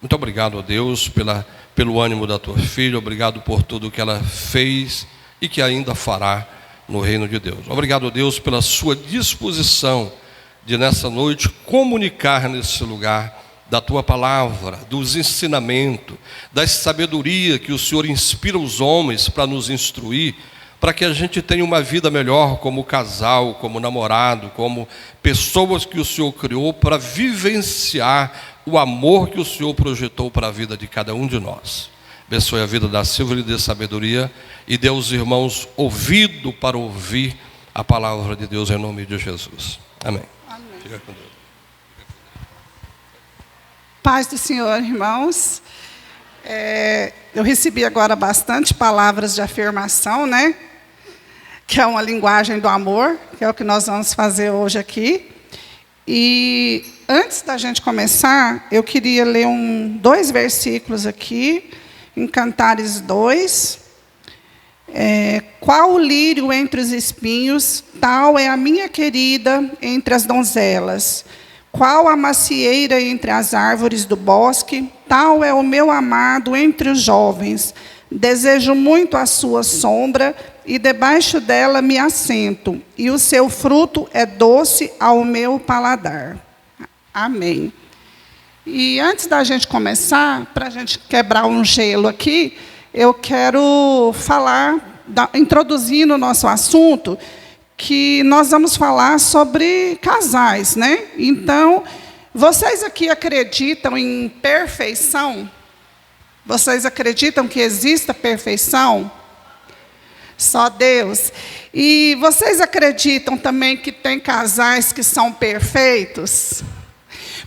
Muito obrigado a Deus pelo ânimo da tua filha, obrigado por tudo que ela fez e que ainda fará no reino de Deus. Obrigado a Deus pela sua disposição de nessa noite comunicar nesse lugar da tua palavra, dos ensinamentos, da sabedoria que o Senhor inspira os homens para nos instruir, para que a gente tenha uma vida melhor como casal, como namorado, como pessoas que o Senhor criou para vivenciar o amor que o Senhor projetou para a vida de cada um de nós. Abençoe a vida da Silvia e dê sabedoria e dê aos irmãos ouvido para ouvir a palavra de Deus em nome de Jesus. Amém. Amém. Fica com Deus. Paz do Senhor, irmãos. Eu recebi agora bastante palavras de afirmação, né? Que é uma linguagem do amor, que é o que nós vamos fazer hoje aqui. E antes da gente começar, eu queria ler dois versículos aqui, em Cantares 2. Qual o lírio entre os espinhos, tal é a minha querida entre as donzelas. Qual a macieira entre as árvores do bosque, tal é o meu amado entre os jovens. Desejo muito a sua sombra, e debaixo dela me assento, e o seu fruto é doce ao meu paladar. Amém. E antes da gente começar, para a gente quebrar um gelo aqui, eu quero falar, introduzindo o nosso assunto, que nós vamos falar sobre casais, né? Então, vocês aqui acreditam em perfeição? Vocês acreditam que exista perfeição? Só Deus. E vocês acreditam também que tem casais que são perfeitos?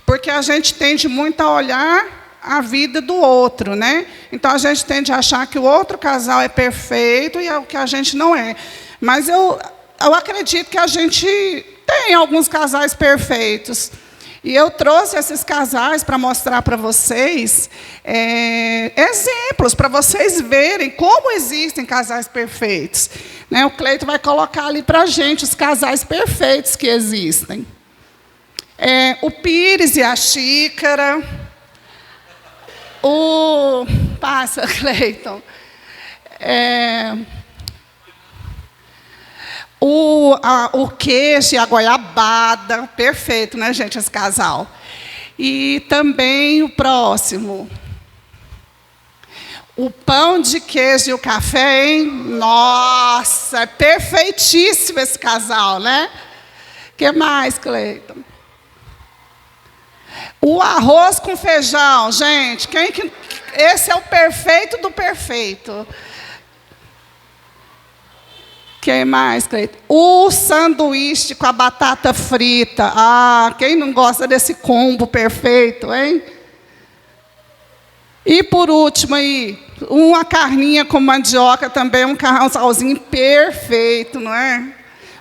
Porque a gente tende muito a olhar a vida do outro, né? Então a gente tende a achar que o outro casal é perfeito e é o que a gente não é. Mas eu acredito que a gente tem alguns casais perfeitos. E eu trouxe esses casais para mostrar para vocês exemplos, para vocês verem como existem casais perfeitos. Né? O Cleito vai colocar ali para a gente os casais perfeitos que existem. O Pires e a Xícara. Passa, Cleiton. O queijo e a goiabada, perfeito, né, gente, esse casal. E também o próximo. O pão de queijo e o café, hein? Nossa, é perfeitíssimo esse casal, né? O que mais, Cleiton? O arroz com feijão, gente. Esse é o perfeito do perfeito. Quem mais, Cleiton? O sanduíche com a batata frita. Quem não gosta desse combo perfeito, hein? E por último aí, uma carninha com mandioca também, um casalzinho perfeito, não é?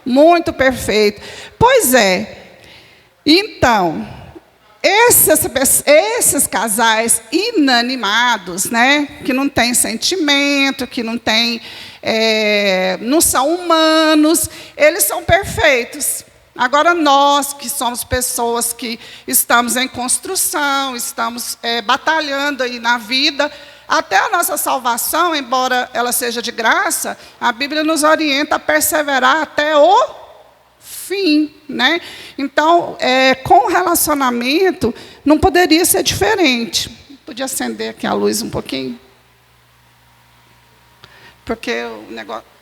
Muito perfeito. Pois é. Então, esses casais inanimados, né, que não têm sentimento, que não são humanos, eles são perfeitos. Agora, nós, que somos pessoas que estamos em construção, estamos batalhando aí na vida, até a nossa salvação, embora ela seja de graça, a Bíblia nos orienta a perseverar até o fim, né? Então, com o relacionamento, não poderia ser diferente. Podia acender aqui a luz um pouquinho? Porque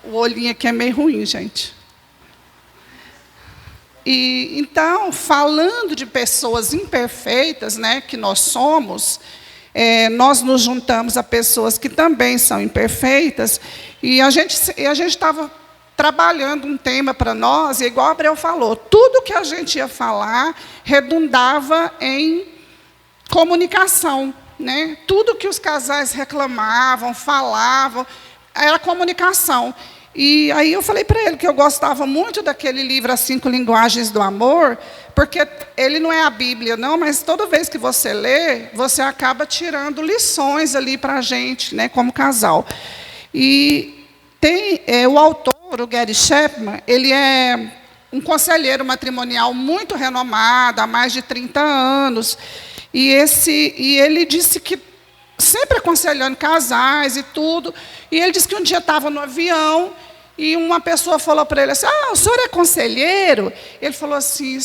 o olhinho aqui é meio ruim, gente. E então, falando de pessoas imperfeitas, né, que nós somos, nós nos juntamos a pessoas que também são imperfeitas, e a gente estava trabalhando um tema para nós, e igual o Abreu falou, tudo que a gente ia falar redundava em comunicação, né? Tudo que os casais reclamavam, falavam, era comunicação. E aí eu falei para ele que eu gostava muito daquele livro, As 5 Linguagens do Amor, porque ele não é a Bíblia, não, mas toda vez que você lê, você acaba tirando lições ali para a gente, né, como casal. E tem o autor, o Gary Chapman, ele é um conselheiro matrimonial muito renomado, há mais de 30 anos. E ele disse que, sempre aconselhando casais e tudo, e ele disse que um dia estava no avião, e uma pessoa falou para ele assim, o senhor é conselheiro? Ele falou assim,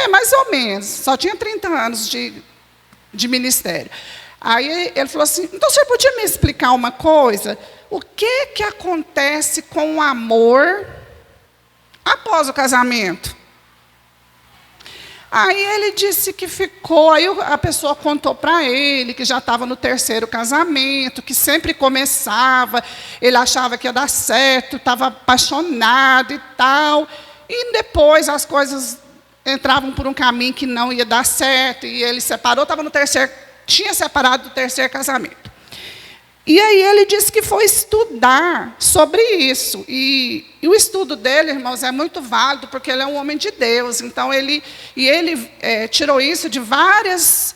mais ou menos, só tinha 30 anos de ministério. Aí ele falou assim, então o senhor podia me explicar uma coisa? O que acontece com o amor após o casamento? Aí ele disse que ficou, aí a pessoa contou para ele que já estava no 3º casamento, que sempre começava, ele achava que ia dar certo, estava apaixonado e tal, e depois as coisas entravam por um caminho que não ia dar certo, e ele separou, estava no 3º, tinha separado do 3º casamento. E aí ele disse que foi estudar sobre isso. E o estudo dele, irmãos, é muito válido, porque ele é um homem de Deus. Então, ele tirou isso de várias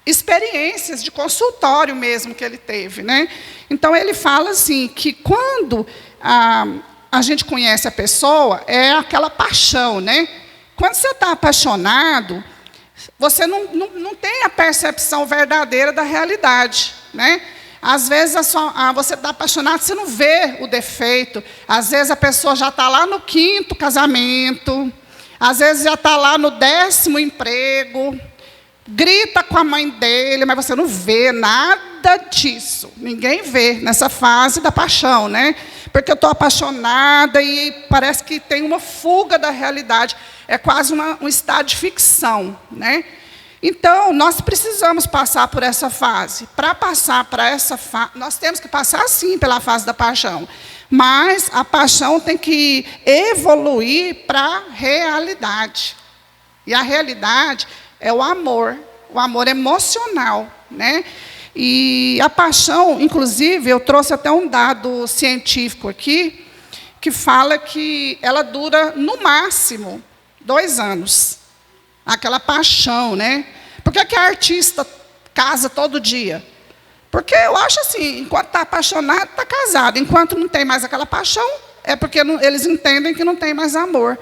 experiências de consultório mesmo que ele teve, né? Então, ele fala assim, que quando a gente conhece a pessoa, é aquela paixão, né? Quando você está apaixonado, você não tem a percepção verdadeira da realidade, né? Às vezes você está apaixonado, você não vê o defeito. Às vezes a pessoa já está lá no 5º casamento, às vezes já está lá no 10º emprego, grita com a mãe dele, mas você não vê nada disso. Ninguém vê nessa fase da paixão, né? Porque eu estou apaixonada e parece que tem uma fuga da realidade. É quase um estado de ficção, né? Então, nós precisamos passar por essa fase. Para passar para essa fase, nós temos que passar, sim, pela fase da paixão. Mas a paixão tem que evoluir para a realidade. E a realidade é o amor emocional, né? E a paixão, inclusive, eu trouxe até um dado científico aqui, que fala que ela dura, no máximo, 2 anos. Aquela paixão, né? Por que a artista casa todo dia? Porque eu acho assim, enquanto está apaixonado, está casado. Enquanto não tem mais aquela paixão, é porque eles entendem que não tem mais amor.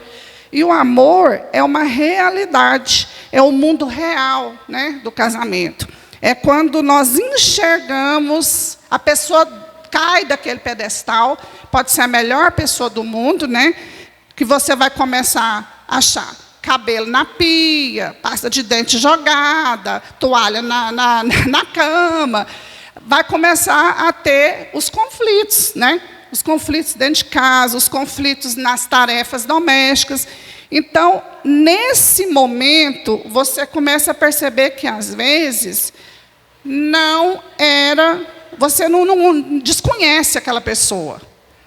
E o amor é uma realidade, é o mundo real, né, do casamento. É quando nós enxergamos, a pessoa cai daquele pedestal, pode ser a melhor pessoa do mundo, né, que você vai começar a achar cabelo na pia, pasta de dente jogada, toalha na cama. Vai começar a ter os conflitos, né? Os conflitos dentro de casa, os conflitos nas tarefas domésticas. Então, nesse momento, você começa a perceber que, às vezes, você não desconhece aquela pessoa,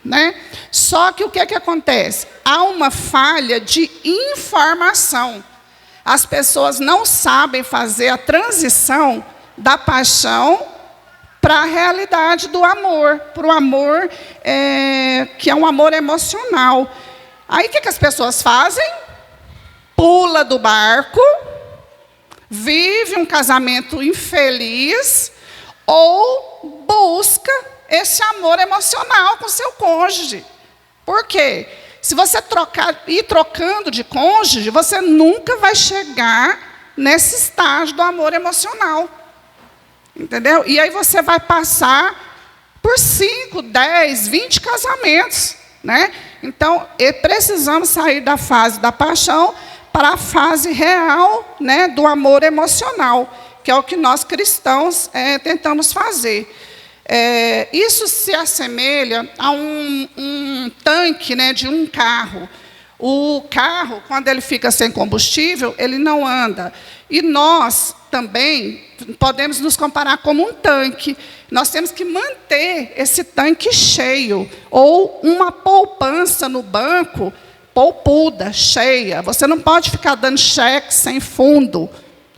né? Só que o que acontece? Há uma falha de informação. As pessoas não sabem fazer a transição da paixão para a realidade do amor, para o amor que é um amor emocional. Aí o que as pessoas fazem? Pula do barco, vive um casamento infeliz ou busca esse amor emocional com seu cônjuge. Por quê? Se você ir trocando de cônjuge, você nunca vai chegar nesse estágio do amor emocional. Entendeu? E aí você vai passar por 5, 10, 20 casamentos, né? Então, precisamos sair da fase da paixão para a fase real, né, do amor emocional, que é o que nós cristãos tentamos fazer. Isso se assemelha a um tanque, né, de um carro. O carro, quando ele fica sem combustível, ele não anda. E nós também podemos nos comparar como um tanque. Nós temos que manter esse tanque cheio, ou uma poupança no banco, poupuda, cheia. Você não pode ficar dando cheque sem fundo.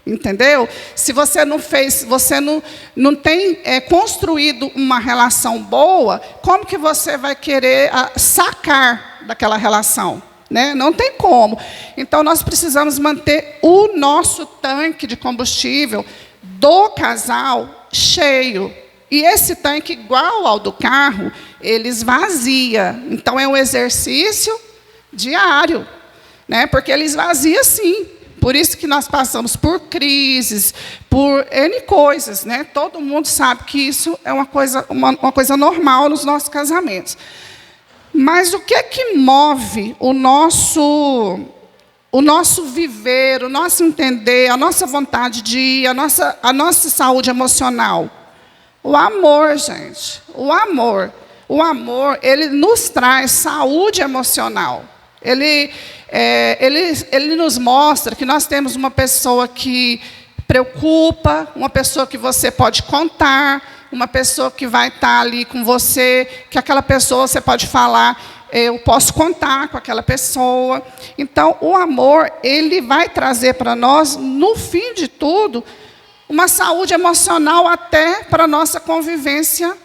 Entendeu? Se você não fez, você não tem construído uma relação boa, como que você vai querer sacar daquela relação? Né? Não tem como. Então, nós precisamos manter o nosso tanque de combustível do casal cheio. E esse tanque, igual ao do carro, ele esvazia. Então, é um exercício diário, né? Porque ele esvazia sim. Por isso que nós passamos por crises, por N coisas, né? Todo mundo sabe que isso é uma coisa normal nos nossos casamentos. Mas o que é que move o nosso viver, o nosso entender, a nossa vontade de ir, a nossa saúde emocional? O amor, gente. O amor. O amor, ele nos traz saúde emocional. Ele nos mostra que nós temos uma pessoa que preocupa, uma pessoa que você pode contar, uma pessoa que vai estar ali com você, que aquela pessoa você pode falar, eu posso contar com aquela pessoa. Então, o amor, ele vai trazer para nós, no fim de tudo, uma saúde emocional até para a nossa convivência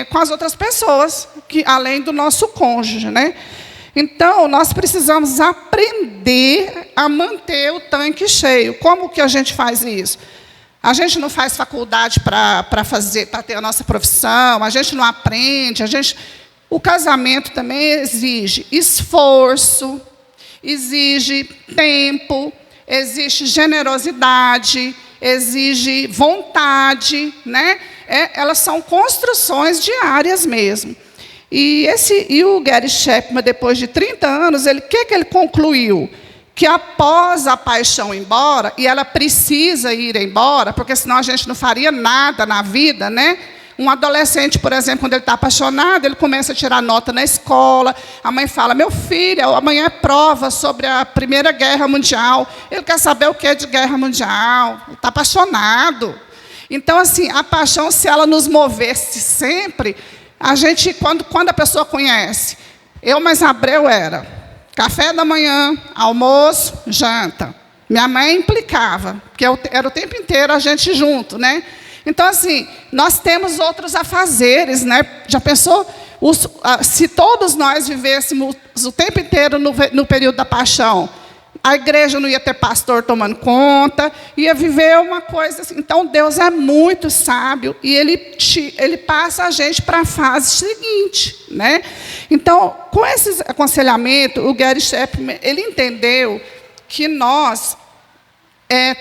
com as outras pessoas, além do nosso cônjuge, né? Então, nós precisamos aprender a manter o tanque cheio. Como que a gente faz isso? A gente não faz faculdade para ter a nossa profissão, a gente não aprende, o casamento também exige esforço, exige tempo, exige generosidade, exige vontade, né? Elas são construções diárias mesmo. E o Gary Chapman, depois de 30 anos, o que ele concluiu? Que após a paixão ir embora, e ela precisa ir embora, porque senão a gente não faria nada na vida, né? Um adolescente, por exemplo, quando ele está apaixonado, ele começa a tirar nota na escola, a mãe fala, meu filho, amanhã é prova sobre a Primeira Guerra Mundial, ele quer saber o que é de guerra mundial, está apaixonado. Então, assim, a paixão, se ela nos movesse sempre, a gente, quando a pessoa conhece, mais Abreu era café da manhã, almoço, janta. Minha mãe implicava, porque era o tempo inteiro a gente junto, né? Então, assim, nós temos outros afazeres, né? Já pensou? Se todos nós vivêssemos o tempo inteiro no período da paixão, a igreja não ia ter pastor tomando conta, ia viver uma coisa assim. Então, Deus é muito sábio e ele passa a gente para a fase seguinte, né? Então, com esse aconselhamento, o Gary Chapman, ele entendeu que nós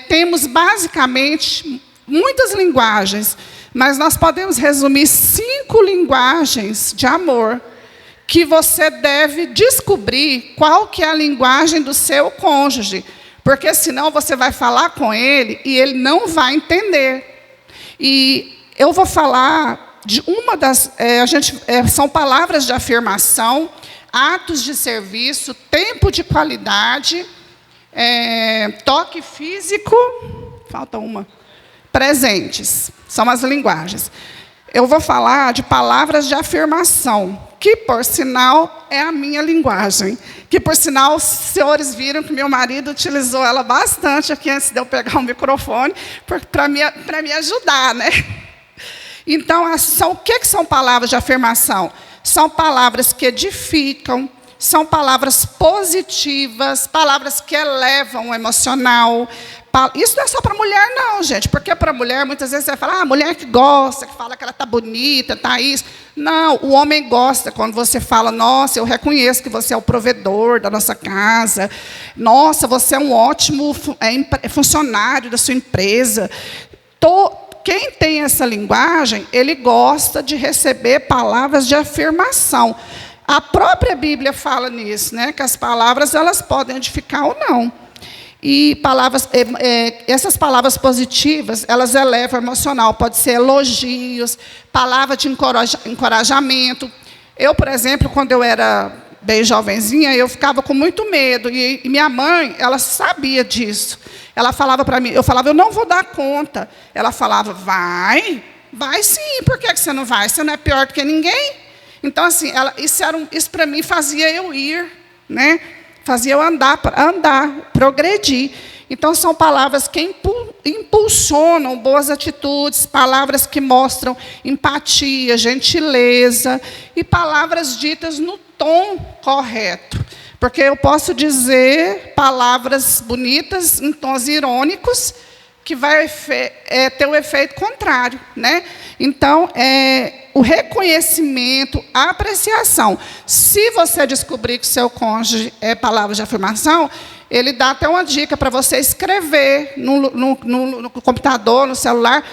temos basicamente muitas linguagens, mas nós podemos resumir 5 linguagens de amor que você deve descobrir qual que é a linguagem do seu cônjuge, porque senão você vai falar com ele e ele não vai entender. E eu vou falar de uma das... são palavras de afirmação, atos de serviço, tempo de qualidade, toque físico, falta uma, presentes, são as linguagens. Eu vou falar de palavras de afirmação, que, por sinal, é a minha linguagem. Que, por sinal, os senhores viram que meu marido utilizou ela bastante aqui antes de eu pegar o microfone, para me ajudar, né? Então, o que são palavras de afirmação? São palavras que edificam, são palavras positivas, palavras que elevam o emocional. Isso não é só para mulher, não, gente, porque para mulher, muitas vezes, você vai falar, mulher que gosta, que fala que ela está bonita, está isso. Não, o homem gosta quando você fala, nossa, eu reconheço que você é o provedor da nossa casa, nossa, você é um ótimo funcionário da sua empresa. Quem tem essa linguagem, ele gosta de receber palavras de afirmação. A própria Bíblia fala nisso, né, que as palavras elas podem edificar ou não. E essas palavras positivas, elas elevam o emocional. Pode ser elogios, palavra de encorajamento. Eu, por exemplo, quando eu era bem jovenzinha, eu ficava com muito medo. E minha mãe, ela sabia disso. Ela falava para mim, eu falava, eu não vou dar conta. Ela falava, vai sim, por que você não vai? Você não é pior do que ninguém? Então, assim, isso para mim fazia eu ir, né? Fazia eu andar, progredir. Então, são palavras que impulsionam boas atitudes, palavras que mostram empatia, gentileza, e palavras ditas no tom correto. Porque eu posso dizer palavras bonitas em tons irônicos, que vai ter o efeito contrário, né? Então, o reconhecimento, a apreciação. Se você descobrir que o seu cônjuge é palavra de afirmação, ele dá até uma dica para você escrever no computador, no celular,